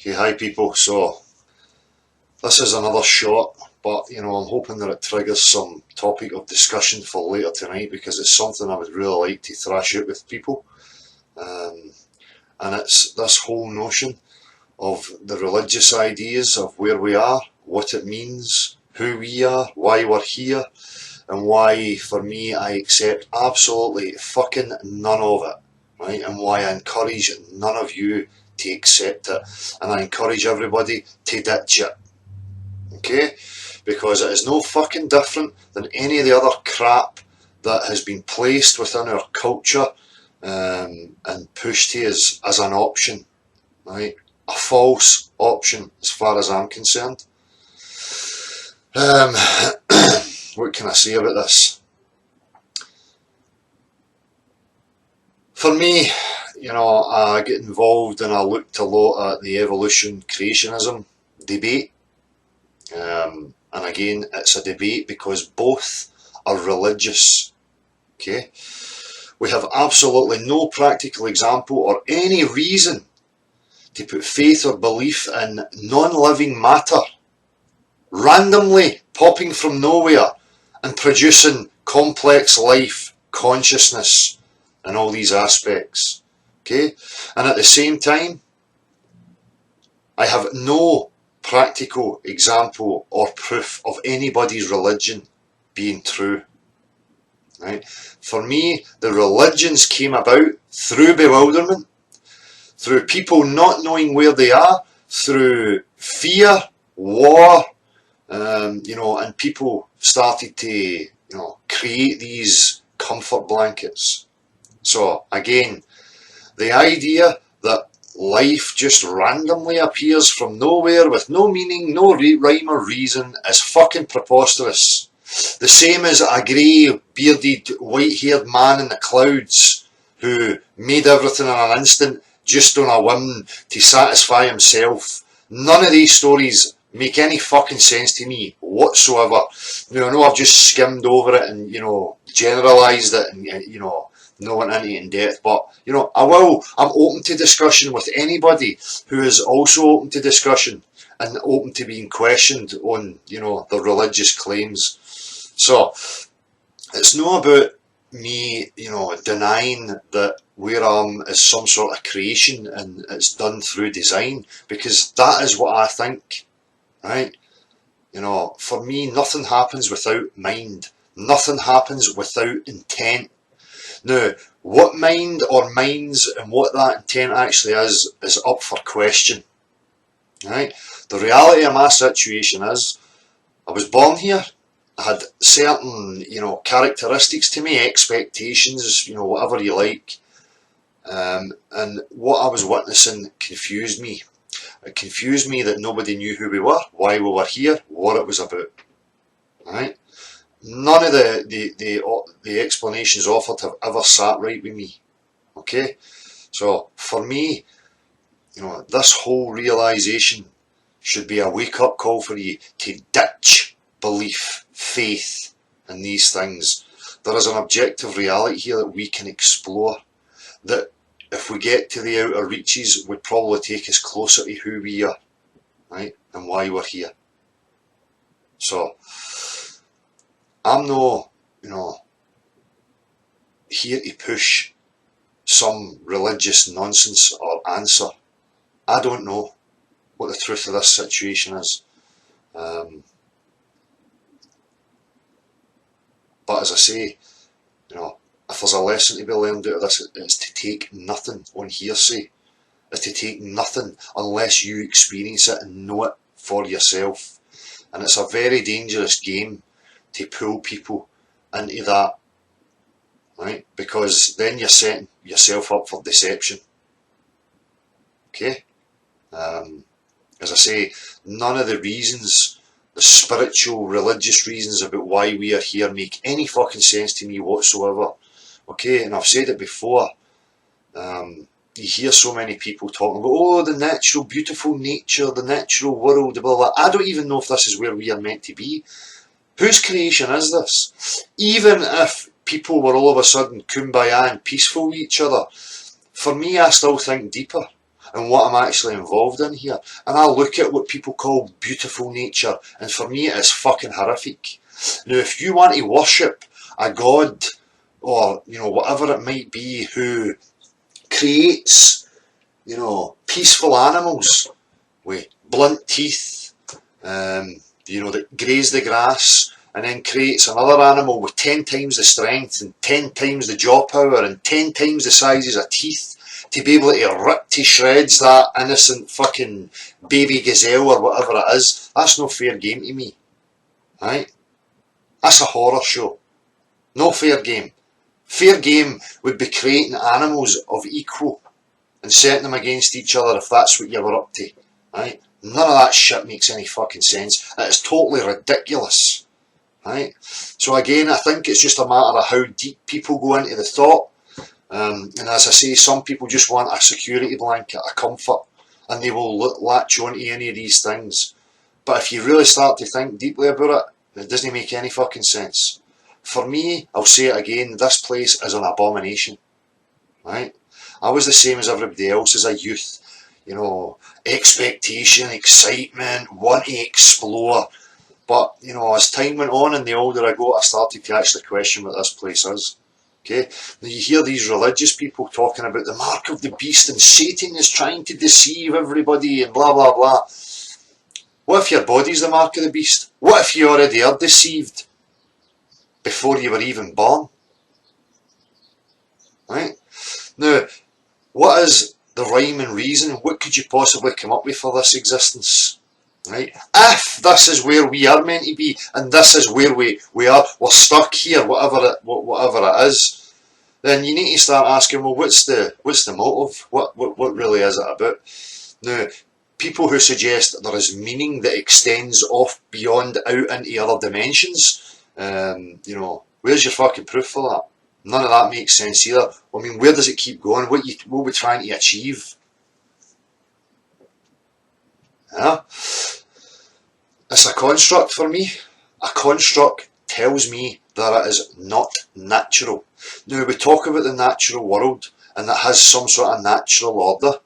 Okay, hi people. So this is another shot, but I'm hoping that it triggers some topic of discussion for later tonight because it's something I would really like to thrash out with people. Um, and it's this whole notion of the religious ideas of where we are, what it means, who we are, why we're here, and why, for me, I accept absolutely fucking none of it, right? And why I encourage none of you to accept it, and I encourage everybody to ditch it, okay? Because it is no fucking different than any of the other crap that has been placed within our culture and pushed to us as an option, right? A false option as far as I'm concerned. What can I say about this? For me, I get involved and I looked a lot at the evolution creationism debate. And again, it's a debate because both are religious. Okay, we have absolutely no practical example or any reason to put faith or belief in non-living matter randomly popping from nowhere and producing complex life, consciousness, and all these aspects. Okay, and at the same time, I have no practical example or proof of anybody's religion being true. Right? For me, the religions came about through bewilderment, through people not knowing where they are, through fear, war, and people started to, create these comfort blankets. So again, the idea that life just randomly appears from nowhere with no meaning, no rhyme or reason is fucking preposterous. The same as a grey, bearded, white-haired man in the clouds who made everything in an instant just on a whim to satisfy himself. None of these stories make any fucking sense to me whatsoever. I know I've just skimmed over it and, generalised it and, no went into it in depth, but I'm open to discussion with anybody who is also open to discussion and open to being questioned on, the religious claims. So it's not about me, denying that where I'm is some sort of creation and it's done through design, because that is what I think, right? For me, nothing happens without mind. Nothing happens without intent. Now, what mind or minds and what that intent actually is up for question, right? The reality of my situation is, I was born here, I had certain, characteristics to me, expectations, whatever you like, and what I was witnessing confused me. It confused me that nobody knew who we were, why we were here, what it was about, right? None of the explanations offered have ever sat right with me, okay? So for me, this whole realisation should be a wake-up call for you to ditch belief, faith in these things. There is an objective reality here that we can explore, that if we get to the outer reaches would probably take us closer to who we are, right, and why we're here. So I'm no, here to push some religious nonsense or answer. I don't know what the truth of this situation is. But as I say, if there's a lesson to be learned out of this, it's to take nothing on hearsay. It's to take nothing unless you experience it and know it for yourself. And it's a very dangerous game to pull people into that, right? Because then you're setting yourself up for deception. Okay? As I say, none of the reasons, the spiritual, religious reasons about why we are here make any fucking sense to me whatsoever. Okay, and I've said it before. You hear so many people talking about, the natural, beautiful nature, the natural world, blah, blah. I don't even know if this is where we are meant to be. Whose creation is this? Even if people were all of a sudden kumbaya and peaceful with each other, for me, I still think deeper. and what I'm actually involved in here. And I look at what people call beautiful nature, and for me it is fucking horrific. Now, if you want to worship a god, or, you know, whatever it might be, who creates, you know, peaceful animals with blunt teeth, you know, that graze the grass, and then creates another animal with 10 times the strength and 10 times the jaw power and 10 times the sizes of teeth to be able to rip to shreds that innocent fucking baby gazelle or whatever it is, that's no fair game to me. Right? That's a horror show. No fair game. Fair game would be creating animals of equal and setting them against each other if that's what you were up to. Right? None of that shit makes any fucking sense. It is totally ridiculous. Right? So again, I think it's just a matter of how deep people go into the thought. And as I say, some people just want a security blanket, a comfort, and they will latch on to any of these things. But if you really start to think deeply about it, it doesn't make any fucking sense. For me, I'll say it again, this place is an abomination. Right? I was the same as everybody else as a youth. You know, expectation, excitement, want to explore. But, you know, as time went on and the older I got, I started to actually question what this place is. Okay? Now you hear these religious people talking about the mark of the beast and Satan is trying to deceive everybody and blah blah blah. What if your body's the mark of the beast? What if you already are deceived before you were even born? Right? Now, what is the rhyme and reason? What could you possibly come up with for this existence? Right? If this is where we are meant to be, and this is where we're stuck here, whatever it is, then you need to start asking, well, what's the motive? What really is it about? Now, people who suggest that there is meaning that extends off beyond out into other dimensions, you know, where's your fucking proof for that? None of that makes sense either. I mean, where does it keep going? What are we trying to achieve? Yeah? It's a construct for me. A construct tells me that it is not natural. Now, we talk about the natural world and that has some sort of natural order.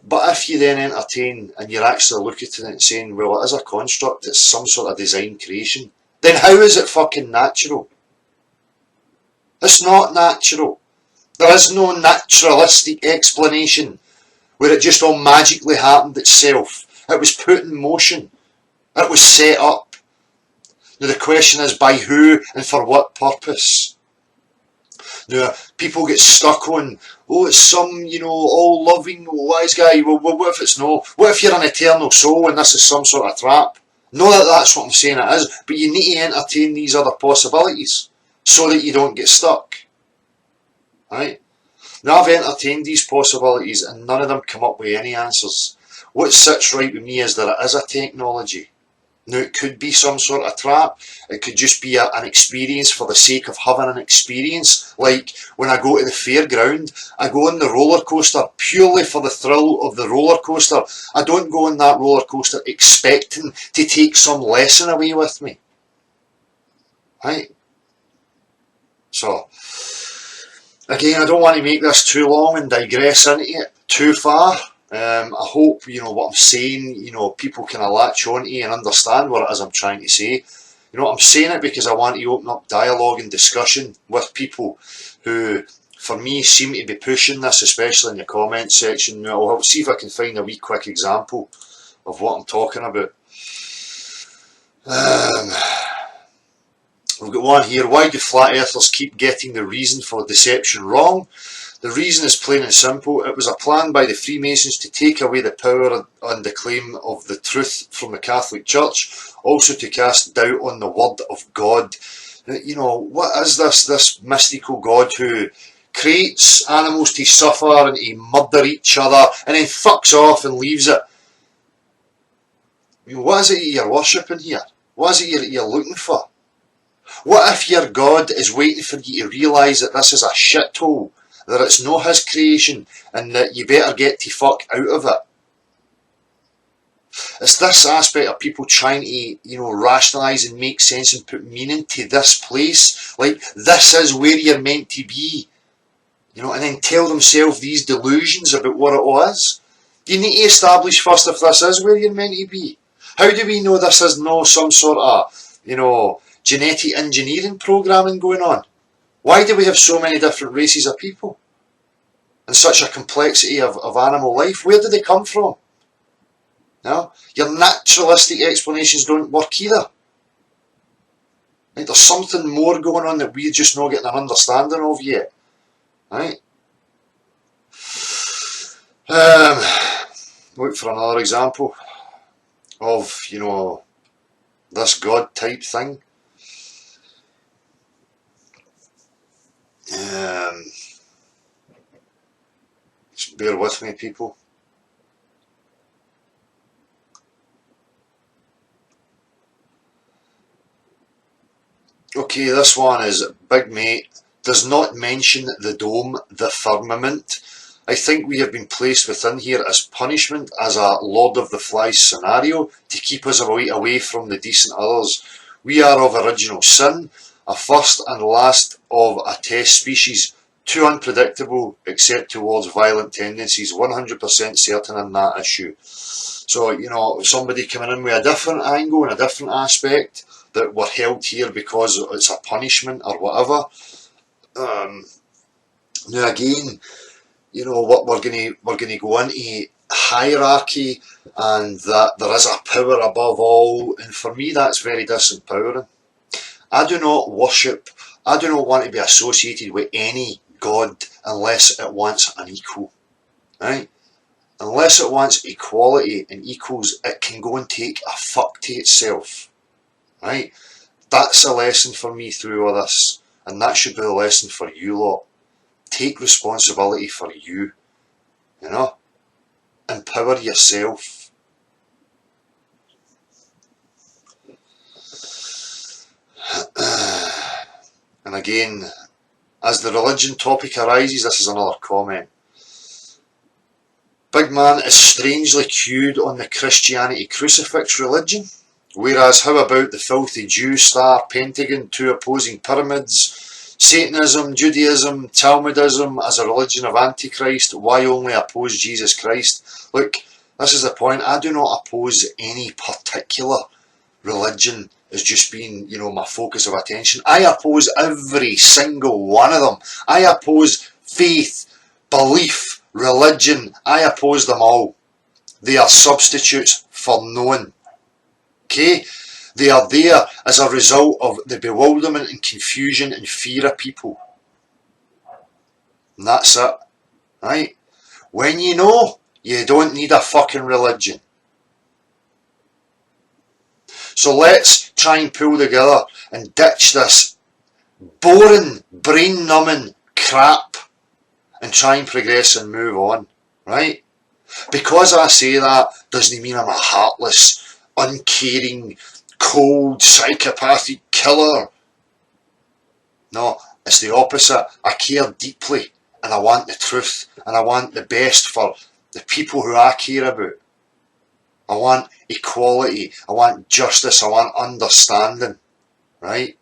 But if you then entertain and you're actually looking at it and saying, well, it is a construct, it's some sort of design creation, then how is it fucking natural? It's not natural. There is no naturalistic explanation where it just all magically happened itself. It was put in motion. It was set up. Now the question is, by who and for what purpose? Now, people get stuck on, oh, it's some, you know, all-loving, wise guy. Well, what if it's no? What if you're an eternal soul and this is some sort of trap? Not that that's what I'm saying it is, but you need to entertain these other possibilities so that you don't get stuck. Right? Now, I've entertained these possibilities and none of them come up with any answers. What sits right with me is that it is a technology. Now, it could be some sort of trap. It could just be an experience for the sake of having an experience. Like when I go to the fairground, I go on the roller coaster purely for the thrill of the roller coaster. I don't go on that roller coaster expecting to take some lesson away with me. Right? So, again, I don't want to make this too long and digress into it too far. I hope, you know, what I'm saying, you know, people can latch on to and understand what it is I'm trying to say. You know, I'm saying it because I want to open up dialogue and discussion with people who, for me, seem to be pushing this, especially in the comment section. Now, I'll see if I can find a wee quick example of what I'm talking about. We've got one here. Why do flat earthers keep getting the reason for deception wrong? The reason is plain and simple. It was a plan by the Freemasons to take away the power and the claim of the truth from the Catholic Church, also to cast doubt on the word of God. You know, what is this mystical God who creates animals to suffer and to murder each other and then fucks off and leaves it? I mean, what is it you're worshipping here? What is it you're looking for? What if your God is waiting for you to realise that this is a shithole, that it's not his creation, and that you better get to fuck out of it? It's this aspect of people trying to, you know, rationalise and make sense and put meaning to this place. Like, this is where you're meant to be. You know, and then tell themselves these delusions about what it all is. You need to establish first if this is where you're meant to be. How do we know this is no some sort of, genetic engineering programming going on? Why do we have so many different races of people? And such a complexity of animal life? Where do they come from? No? Your naturalistic explanations don't work either. Right? There's something more going on that we're just not getting an understanding of yet. Right? Look for another example of, this God type thing. Just bear with me, people. Okay, this one is Big Mate does not mention the dome, the firmament. I think we have been placed within here as punishment, as a Lord of the Flies scenario, to keep us away from the decent others. We are of original sin, a first and last of a test species, too unpredictable except towards violent tendencies, 100% certain in that issue. So, somebody coming in with a different angle and a different aspect, that we're held here because it's a punishment or whatever. Now again, what we're going to go into hierarchy, and that there is a power above all, and for me that's very disempowering. I do not want to be associated with any God unless it wants an equal, right? Unless it wants equality and equals, it can go and take a fuck to itself, right? That's a lesson for me through all this, and that should be the lesson for you lot. Take responsibility for you, empower yourself. And again, as the religion topic arises, this is another comment. Big Man is strangely cued on the Christianity crucifix religion, whereas how about the filthy Jew star, pentagon, two opposing pyramids, Satanism, Judaism, Talmudism as a religion of Antichrist? Why only oppose Jesus Christ? Look, this is the point. I do not oppose any particular religion as just being, my focus of attention. I oppose every single one of them. I oppose faith, belief, religion. I oppose them all. They are substitutes for knowing. Okay? They are there as a result of the bewilderment and confusion and fear of people. And that's it. Right? When you know, you don't need a fucking religion. So let's try and pull together and ditch this boring, brain-numbing crap and try and progress and move on, right? Because I say that doesn't mean I'm a heartless, uncaring, cold, psychopathic killer. No, it's the opposite. I care deeply and I want the truth and I want the best for the people who I care about. I want equality, I want justice, I want understanding, right?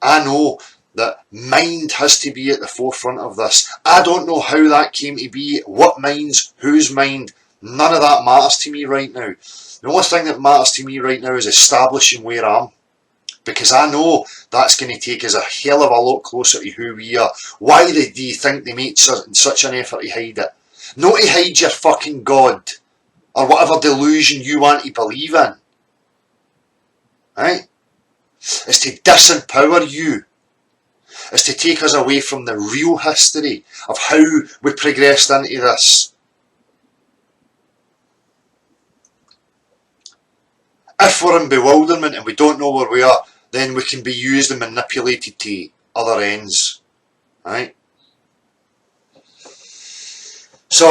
I know that mind has to be at the forefront of this. I don't know how that came to be, what minds, whose mind, none of that matters to me right now. The only thing that matters to me right now is establishing where I am. Because I know that's going to take us a hell of a lot closer to who we are. Why do you think they make such an effort to hide it? Not to hide your fucking God, or whatever delusion you want to believe in. Right? It's to disempower you. It's to take us away from the real history of how we progressed into this. If we're in bewilderment and we don't know where we are, then we can be used and manipulated to other ends. Right? So,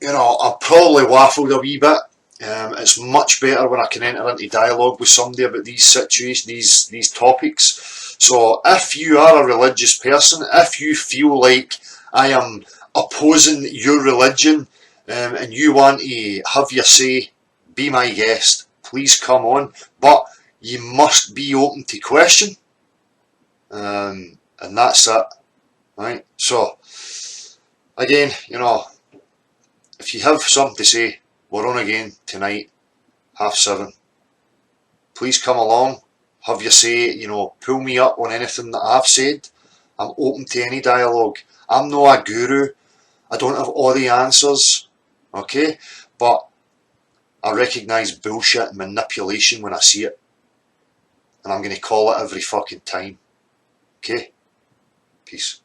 I've probably waffled a wee bit. It's much better when I can enter into dialogue with somebody about these situations, these topics. So if you are a religious person, if you feel like I am opposing your religion, and you want to have your say, be my guest. Please come on. But you must be open to question. And that's it. Right? So, again, you know, if you have something to say, we're on again tonight, 7:30. Please come along, have your say, you know, pull me up on anything that I've said. I'm open to any dialogue. I'm not a guru. I don't have all the answers, okay? But I recognise bullshit and manipulation when I see it. And I'm going to call it every fucking time. Okay? Peace.